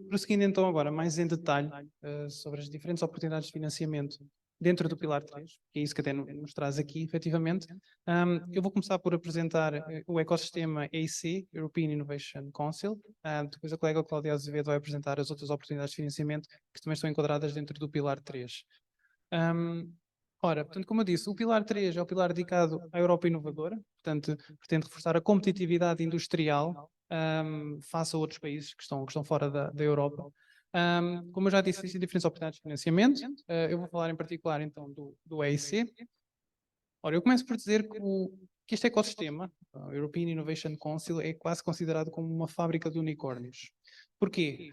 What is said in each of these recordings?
Prosseguindo então agora mais em detalhe sobre as diferentes oportunidades de financiamento dentro do Pilar 3, que é isso que até nos traz aqui, efetivamente. Eu vou começar por apresentar o ecossistema EIC, European Innovation Council. Depois a colega Cláudia Azevedo vai apresentar as outras oportunidades de financiamento que também estão enquadradas dentro do Pilar 3. Ora, portanto, como eu disse, o Pilar 3 é o pilar dedicado à Europa inovadora, portanto, pretende reforçar a competitividade industrial face a outros países que estão fora da Europa. Como eu já disse, existem diferentes oportunidades de financiamento. Eu vou falar em particular, então, do EIC. Ora, eu começo por dizer que este ecossistema, o European Innovation Council, é quase considerado como uma fábrica de unicórnios. Porquê?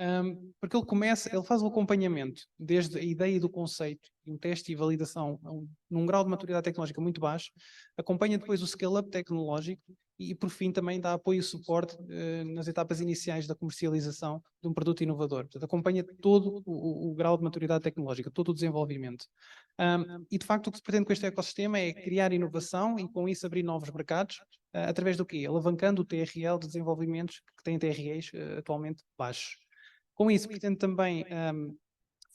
Porque ele faz o acompanhamento desde a ideia do conceito, um teste e validação num grau de maturidade tecnológica muito baixo, acompanha depois o scale-up tecnológico e, por fim, também dá apoio e suporte nas etapas iniciais da comercialização de um produto inovador. Portanto, acompanha todo o grau de maturidade tecnológica, todo o desenvolvimento. E, de facto, o que se pretende com este ecossistema é criar inovação e, com isso, abrir novos mercados, através do quê? Alavancando o TRL de desenvolvimentos que têm TREs atualmente baixos. Com isso, pretende também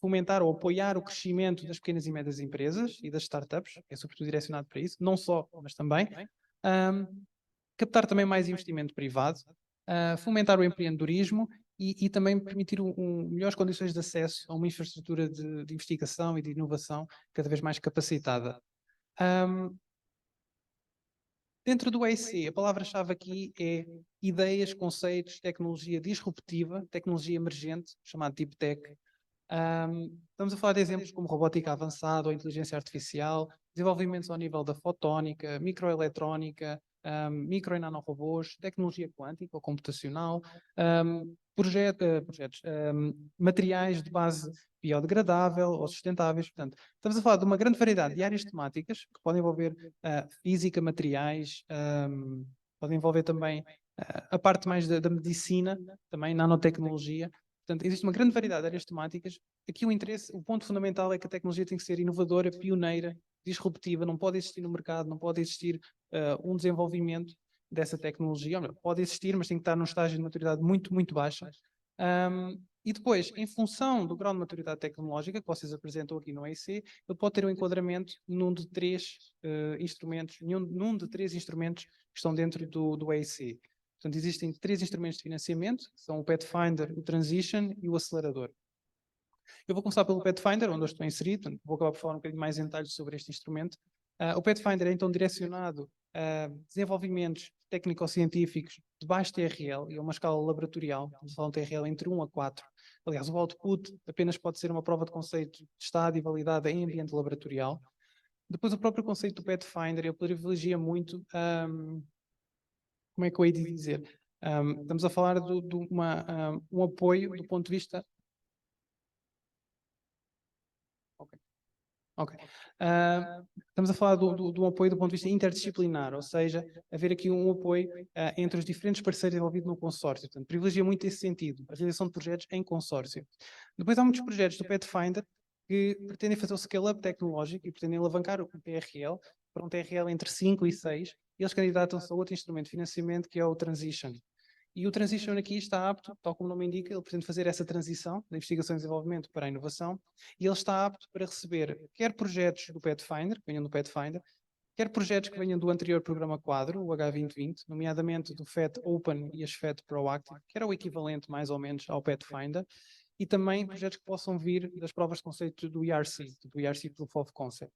fomentar ou apoiar o crescimento das pequenas e médias empresas e das startups, que é sobretudo direcionado para isso, não só, mas também. Captar também mais investimento privado, fomentar o empreendedorismo e também permitir melhores condições de acesso a uma infraestrutura de investigação e de inovação cada vez mais capacitada. Dentro do EIC, a palavra-chave aqui é ideias, conceitos, tecnologia disruptiva, tecnologia emergente, chamado Deep Tech. Estamos a falar de exemplos como robótica avançada ou inteligência artificial, desenvolvimentos ao nível da fotónica, microeletrónica, micro e nanorobôs, tecnologia quântica ou computacional, materiais de base biodegradável ou sustentáveis. Portanto, estamos a falar de uma grande variedade de áreas temáticas que podem envolver física, materiais, podem envolver também a parte mais da medicina, também nanotecnologia. Portanto, existe uma grande variedade de áreas temáticas. Aqui o ponto fundamental é que a tecnologia tem que ser inovadora, pioneira, disruptiva, não pode existir no mercado, não pode existir um desenvolvimento dessa tecnologia. Pode existir, mas tem que estar num estágio de maturidade muito, muito baixa. E depois, em função do grau de maturidade tecnológica que vocês apresentam aqui no EIC, ele pode ter um enquadramento num de três instrumentos, num de três instrumentos que estão dentro do EIC. Portanto, existem três instrumentos de financiamento, que são o Pathfinder, o Transition e o Acelerador. Eu vou começar pelo Pathfinder, onde eu estou inserido, portanto, vou acabar por falar um bocadinho mais em detalhes sobre este instrumento. O Pathfinder é então direcionado a desenvolvimentos técnico-científicos de baixo TRL e a uma escala laboratorial, estamos a falar de um TRL entre 1 a 4. Aliás, o output apenas pode ser uma prova de conceito testada e validada em ambiente laboratorial. Depois, o próprio conceito do Pathfinder, ele privilegia muito como é que eu hei de dizer? Estamos a falar de um apoio do ponto de vista... Ok. Estamos a falar de um apoio do ponto de vista interdisciplinar, ou seja, haver aqui um apoio entre os diferentes parceiros envolvidos no consórcio. Portanto, privilegia muito esse sentido, a realização de projetos em consórcio. Depois há muitos projetos do Pathfinder que pretendem fazer o scale-up tecnológico e pretendem alavancar o TRL para um TRL entre 5 e 6, e eles candidatam-se a outro instrumento de financiamento que é o Transition. E o Transition aqui está apto, tal como o nome indica, ele pretende fazer essa transição da investigação e desenvolvimento para a inovação, e ele está apto para receber quer projetos do Pathfinder, que venham do Pathfinder, quer projetos que venham do anterior programa quadro, o H2020, nomeadamente do FET Open e as FET Proactive, que era o equivalente mais ou menos ao Pathfinder, e também projetos que possam vir das provas de conceito do ERC Proof of Concept.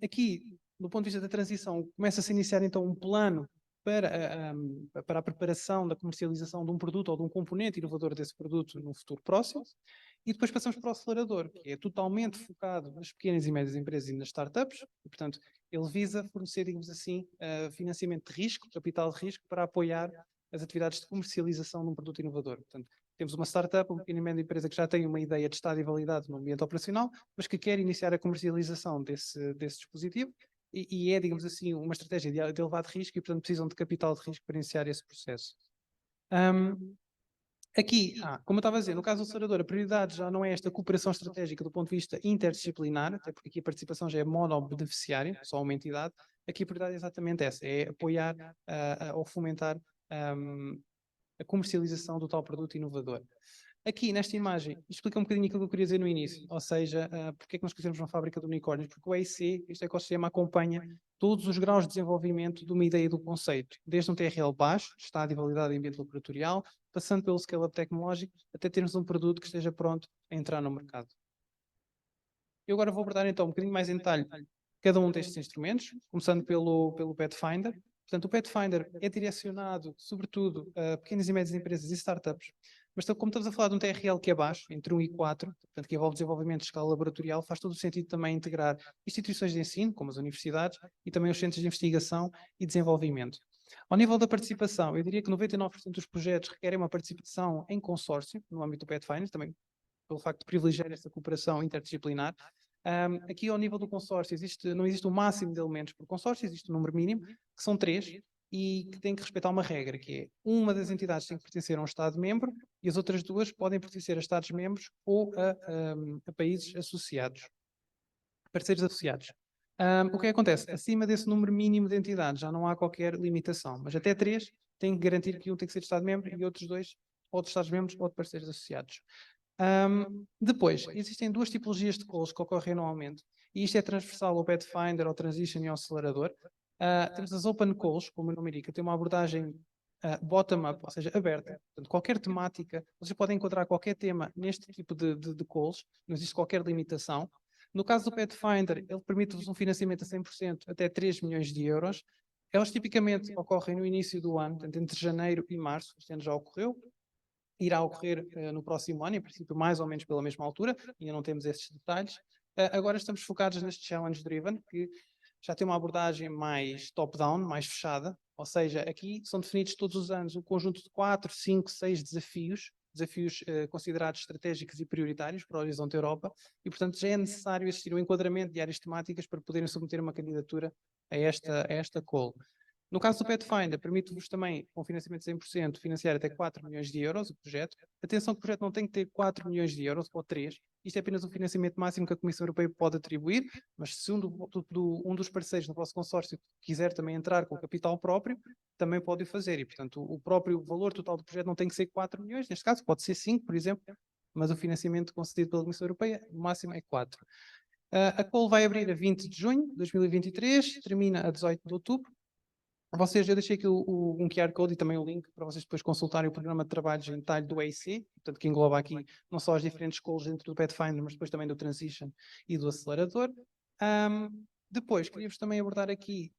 Aqui, do ponto de vista da transição, começa a se iniciar então um plano para a preparação da comercialização de um produto ou de um componente inovador desse produto no futuro próximo, e depois passamos para o acelerador, que é totalmente focado nas pequenas e médias empresas e nas startups, e, portanto, ele visa fornecer, digamos assim, financiamento de risco, capital de risco, para apoiar as atividades de comercialização de um produto inovador. Portanto, temos uma startup, uma pequena e média empresa que já tem uma ideia de estado e validade no ambiente operacional, mas que quer iniciar a comercialização desse dispositivo, e é, digamos assim, uma estratégia de elevado risco e, portanto, precisam de capital de risco para iniciar esse processo. Aqui, como eu estava a dizer, no caso do acelerador, a prioridade já não é esta cooperação estratégica do ponto de vista interdisciplinar, até porque aqui a participação já é monobeneficiária, só uma entidade. Aqui a prioridade é exatamente essa, é apoiar ou fomentar a comercialização do tal produto inovador. Aqui, nesta imagem, explica um bocadinho aquilo que eu queria dizer no início, ou seja, porque é que nós conhecemos uma fábrica de unicórnios? Porque o EIC, este ecossistema, acompanha todos os graus de desenvolvimento de uma ideia e do conceito, desde um TRL baixo, estado e validade em ambiente laboratorial, passando pelo scale-up tecnológico, até termos um produto que esteja pronto a entrar no mercado. Eu agora vou abordar então um bocadinho mais em detalhe cada um destes instrumentos, começando pelo Pathfinder. Portanto, o Pathfinder é direcionado, sobretudo, a pequenas e médias empresas e startups, mas como estamos a falar de um TRL que é baixo, entre 1 e 4, portanto, que envolve desenvolvimento de escala laboratorial, faz todo o sentido também integrar instituições de ensino, como as universidades, e também os centros de investigação e desenvolvimento. Ao nível da participação, eu diria que 99% dos projetos requerem uma participação em consórcio, no âmbito do Pathfinder, também pelo facto de privilegiar esta cooperação interdisciplinar. Aqui, ao nível do consórcio, não existe um máximo de elementos por consórcio, existe um número mínimo, que são 3, e que tem que respeitar uma regra, que é uma das entidades tem que pertencer a um Estado-membro e as outras 2 podem pertencer a Estados-membros ou a países associados, parceiros associados. O que acontece? Acima desse número mínimo de entidades já não há qualquer limitação, mas até 3 tem que garantir que um tem que ser de Estado-membro e outros 2 ou de Estados-membros ou de parceiros associados. Depois, existem 2 tipologias de calls que ocorrem anualmente, e isto é transversal ao Pathfinder, ao Transition e ao Acelerador. Temos as Open Calls, como o nome indica, tem uma abordagem bottom-up, ou seja, aberta. Portanto, qualquer temática, vocês podem encontrar qualquer tema neste tipo de calls, não existe qualquer limitação. No caso do Pathfinder, ele permite-vos um financiamento a 100% até 3 milhões de euros. Elas tipicamente ocorrem no início do ano, portanto, entre janeiro e março, este ano já ocorreu. Irá ocorrer no próximo ano, em princípio mais ou menos pela mesma altura, ainda não temos esses detalhes. Agora estamos focados neste Challenge Driven, que já tem uma abordagem mais top-down, mais fechada, ou seja, aqui são definidos todos os anos um conjunto de 4, 5, 6 desafios considerados estratégicos e prioritários para o Horizonte Europa, e portanto já é necessário existir um enquadramento de áreas temáticas para poderem submeter uma candidatura a esta call. No caso do Pathfinder, permite-vos também, com financiamento de 100%, financiar até 4 milhões de euros o projeto. Atenção que o projeto não tem que ter 4 milhões de euros ou 3. Isto é apenas o financiamento máximo que a Comissão Europeia pode atribuir, mas se um dos parceiros no vosso consórcio quiser também entrar com capital próprio, também pode o fazer. E, portanto, o próprio valor total do projeto não tem que ser 4 milhões, neste caso pode ser 5, por exemplo, mas o financiamento concedido pela Comissão Europeia, o máximo é 4. A call vai abrir a 20 de junho de 2023, termina a 18 de outubro. Eu deixei aqui um QR Code e também o link para vocês depois consultarem o programa de trabalhos em detalhe do EIC, portanto, que engloba aqui não só as diferentes calls dentro do Pathfinder, mas depois também do Transition e do Acelerador. Depois, queria-vos também abordar aqui,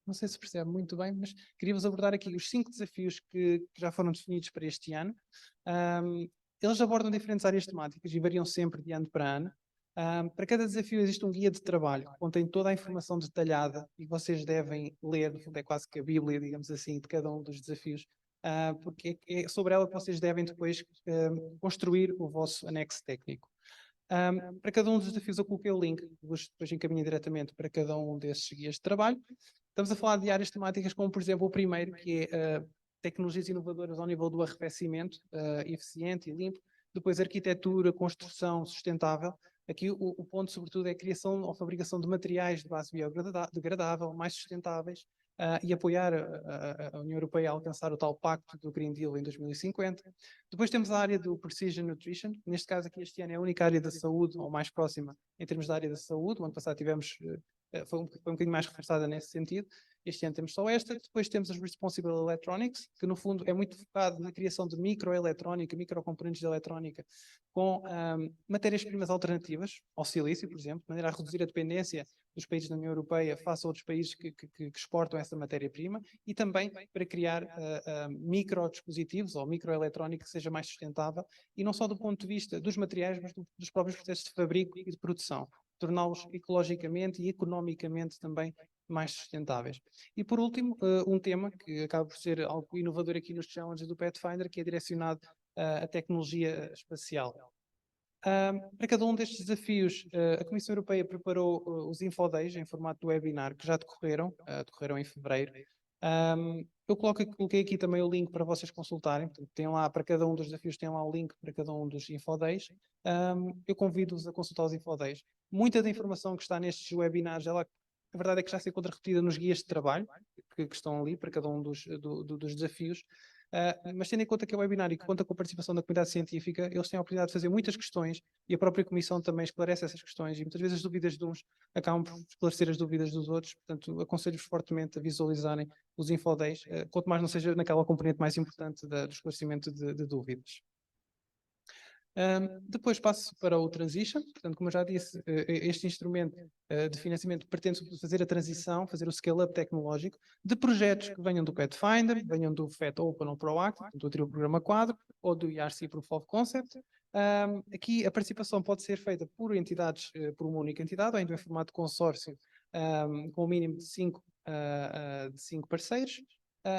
não sei se percebe muito bem, mas queria-vos abordar aqui os 5 desafios que já foram definidos para este ano. Eles abordam diferentes áreas temáticas e variam sempre de ano para ano. Para cada desafio existe um guia de trabalho que contém toda a informação detalhada e vocês devem ler, no fundo é quase que a Bíblia, digamos assim, de cada um dos desafios, porque é sobre ela que vocês devem depois construir o vosso anexo técnico. Para cada um dos desafios eu coloquei o link, vos depois encaminho diretamente para cada um desses guias de trabalho. Estamos a falar de áreas temáticas como, por exemplo, o primeiro, que é tecnologias inovadoras ao nível do arrefecimento eficiente e limpo. Depois arquitetura, construção sustentável. Aqui o ponto, sobretudo, é a criação ou fabricação de materiais de base biodegradável, mais sustentáveis, e apoiar a União Europeia a alcançar o tal pacto do Green Deal em 2050. Depois temos a área do Precision Nutrition. Neste caso aqui, este ano é a única área da saúde, ou mais próxima, em termos da área da saúde. O ano passado tivemos, foi um bocadinho mais reforçada nesse sentido. Este ano temos só esta. Depois temos as Responsible Electronics, que no fundo é muito focado na criação de microeletrónica, microcomponentes de eletrónica, com matérias-primas alternativas ao silício, por exemplo, de maneira a reduzir a dependência dos países da União Europeia face a outros países que exportam essa matéria-prima, e também para criar microdispositivos ou microeletrónica que seja mais sustentável, e não só do ponto de vista dos materiais, mas dos próprios processos de fabrico e de produção, torná-los ecologicamente e economicamente também mais sustentáveis. E por último, um tema que acaba por ser algo inovador aqui nos challenges do Pathfinder, que é direcionado à tecnologia espacial. Para cada um destes desafios, a Comissão Europeia preparou os Infodays em formato de webinar, que já decorreram em fevereiro. Eu coloquei aqui também o link para vocês consultarem. Portanto, tem lá, para cada um dos desafios, tem lá o link para cada um dos Infodays. Eu convido-vos a consultar os Infodays. Muita da informação que está nestes webinars, a verdade é que já se encontra repetida nos guias de trabalho que estão ali para cada um dos desafios. Mas tendo em conta que é webinar e que conta com a participação da comunidade científica, eles têm a oportunidade de fazer muitas questões e a própria comissão também esclarece essas questões e muitas vezes as dúvidas de uns acabam por esclarecer as dúvidas dos outros. Portanto, aconselho-vos fortemente a visualizarem os Infodays, quanto mais não seja naquela componente mais importante do esclarecimento de dúvidas. Depois passo para o Transition. Portanto, como eu já disse, este instrumento de financiamento pretende fazer a transição, fazer o scale-up tecnológico de projetos que venham do Pathfinder, venham do FAT Open ou ProAct, do Trio Programa Quadro, ou do ERC Proof of Concept. Aqui a participação pode ser feita por entidades, por uma única entidade, ou ainda em formato de consórcio, com o mínimo de 5 parceiros.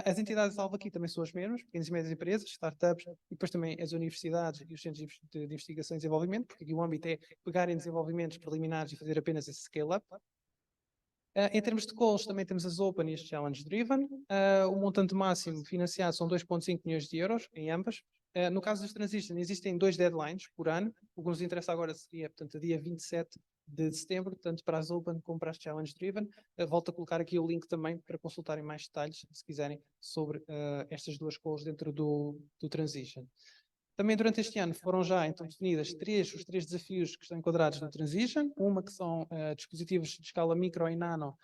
As entidades-alvo aqui também são as mesmas, pequenas e médias empresas, startups, e depois também as universidades e os centros de investigação e desenvolvimento, porque aqui o âmbito é pegar em desenvolvimentos preliminares e fazer apenas esse scale-up. Em termos de calls, também temos as Open e as Challenge Driven. O montante máximo financiado são 2,5 milhões de euros em ambas. No caso das Transition, existem 2 deadlines por ano. O que nos interessa agora seria, portanto, dia 27 de setembro, tanto para as Open como para as Challenge Driven. Volto a colocar aqui o link também para consultarem mais detalhes, se quiserem, sobre estas duas calls dentro do Transition. Também durante este ano foram já então definidas os três desafios que estão enquadrados no Transition. Uma que são dispositivos de escala micro e nano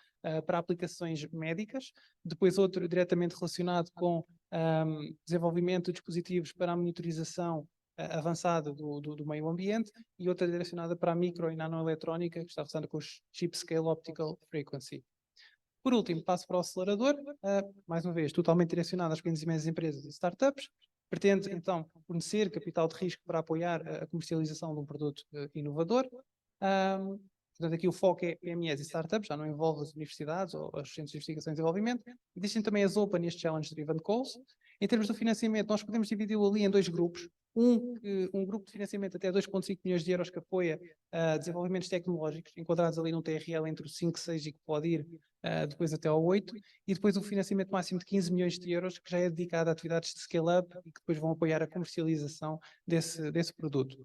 para aplicações médicas. Depois outro diretamente relacionado com desenvolvimento de dispositivos para a monitorização avançada do meio ambiente e outra direcionada para a micro e nanoeletrónica, que está relacionada com os Chip Scale Optical Frequency. Por último, passo para o acelerador, mais uma vez, totalmente direcionado às pequenas e médias empresas e startups. Pretende, então, fornecer capital de risco para apoiar a comercialização de um produto inovador. Portanto, aqui o foco é PMEs e startups, já não envolve as universidades ou os centros de investigação e desenvolvimento. Existem também as Open e as Challenge Driven Calls. Em termos do financiamento, nós podemos dividi-lo ali em 2 grupos. Um grupo de financiamento até 2,5 milhões de euros que apoia desenvolvimentos tecnológicos, enquadrados ali no TRL entre os 5, 6 e que pode ir depois até ao 8. E depois o financiamento máximo de 15 milhões de euros, que já é dedicado a atividades de scale-up e que depois vão apoiar a comercialização desse produto.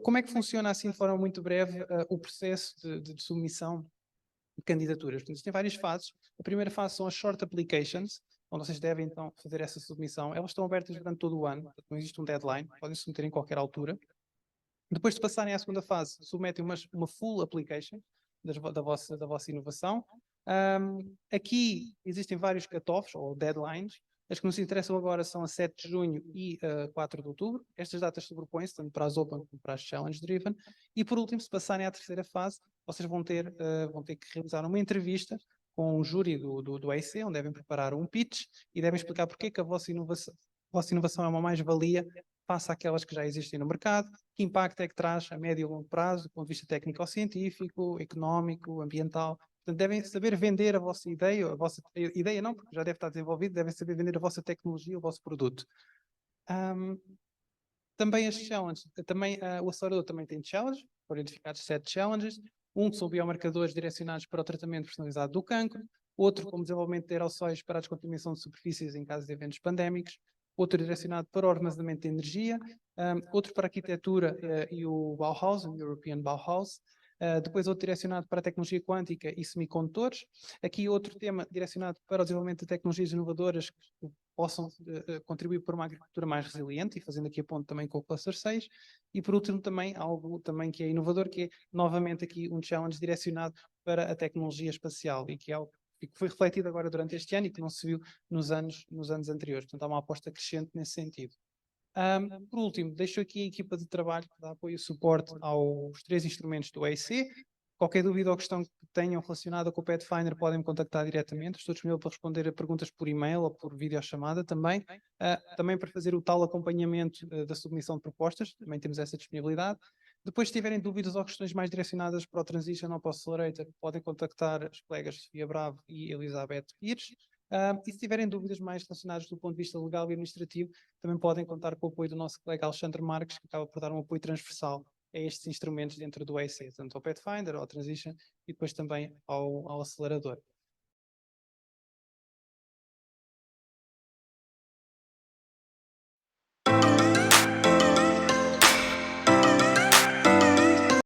Como é que funciona, assim, de forma muito breve, o processo de submissão de candidaturas? Portanto, existem várias fases. A primeira fase são as short applications, onde vocês devem, então, fazer essa submissão. Elas estão abertas durante todo o ano, portanto, não existe um deadline, podem submeter em qualquer altura. Depois de passarem à segunda fase, submetem uma full application da vossa inovação. Aqui existem vários cut-offs, ou deadlines. As que nos interessam agora são a 7 de junho e 4 de outubro. Estas datas sobrepõem-se tanto para as Open como para as Challenge Driven. E por último, se passarem à terceira fase, vocês vão ter que realizar uma entrevista com um júri do AIC, onde devem preparar um pitch e devem explicar porque é que a vossa inovação é uma mais-valia face àquelas que já existem no mercado, que impacto é que traz a médio e longo prazo, do ponto de vista técnico-científico, económico, ambiental. Portanto, devem saber vender a vossa ideia não, porque já deve estar desenvolvido, devem saber vender a vossa tecnologia, o vosso produto. Também as challenges, o acelerador também tem challenges, foram identificados 7 challenges, que são biomarcadores direcionados para o tratamento personalizado do cancro, outro como desenvolvimento de aerossóis para a descontaminação de superfícies em caso de eventos pandémicos, outro direcionado para o armazenamento de energia, outro para a arquitetura e o Bauhaus, o European Bauhaus, depois outro direcionado para a tecnologia quântica e semicondutores. Aqui outro tema direcionado para o desenvolvimento de tecnologias inovadoras que possam contribuir para uma agricultura mais resiliente, e fazendo aqui a ponte também com o Cluster 6. E por último também algo também que é inovador, que é novamente aqui um challenge direcionado para a tecnologia espacial e que é algo que foi refletido agora durante este ano e que não se viu nos anos anteriores. Portanto, há uma aposta crescente nesse sentido. Por último, deixo aqui a equipa de trabalho que dá apoio e suporte aos 3 instrumentos do AIC. Qualquer dúvida ou questão que tenham relacionada com o Pathfinder podem me contactar diretamente. Estou disponível para responder a perguntas por e-mail ou por videochamada também. Também para fazer o tal acompanhamento da submissão de propostas, também temos essa disponibilidade. Depois, se tiverem dúvidas ou questões mais direcionadas para o Transition ou para o Accelerator, podem contactar as colegas Sofia Bravo e Elizabeth Pires. E se tiverem dúvidas mais relacionadas do ponto de vista legal e administrativo, também podem contar com o apoio do nosso colega Alexandre Marques, que acaba por dar um apoio transversal a estes instrumentos dentro do AIC, tanto ao Pathfinder, ao Transition e depois também ao acelerador.